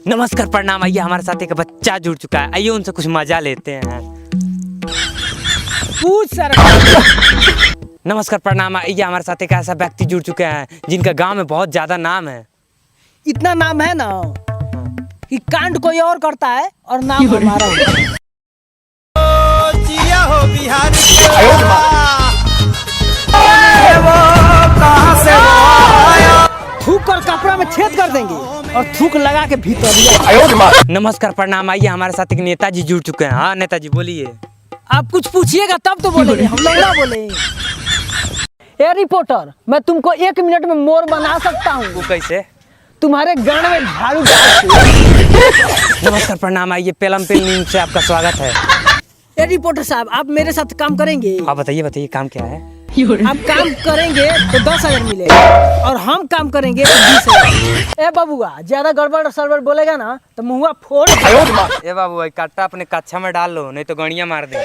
नमस्कार प्रणाम। आइए, हमारे साथ एक बच्चा जुड़ चुका है, आइए उनसे कुछ मजा लेते हैं। पूछ सर। नमस्कार प्रणाम। आइए, हमारे साथ एक ऐसा व्यक्ति जुड़ चुके हैं जिनका गांव में बहुत ज्यादा नाम है। इतना नाम है ना कि कांड कोई और करता है और नाम हमारा होता है। जिया हो बिहार थूक कर कपड़ा में छेद कर देंगे और थूक लगा के भीतर। नमस्कार प्रणाम। आइए, हमारे साथ एक नेताजी जुड़ चुके हैं। हाँ नेताजी बोलिए। आप कुछ पूछिएगा तब तो बोलेंगे, हम लोग ना बोले। ए रिपोर्टर, मैं तुमको 1 मिनट में मोर बना सकता हूँ। वो कैसे? तुम्हारे गण में झाड़ू डाल के। नमस्कार प्रणाम। आइए, पेलम पेल न्यूज़ से आपका स्वागत है। ए रिपोर्टर साहब, आप मेरे साथ काम करेंगे? हाँ बताइए काम क्या है? आप काम करेंगे तो 10,000 मिलेगा और हम काम करेंगे तो 20,000। ए बाबुआ, ज्यादा गड़बड़ सरबड़ बोलेगा ना तो मुँह फोड़। ए बाबू, काटा अपने कच्छा में डाल लो, नहीं तो गड़िया मार दे।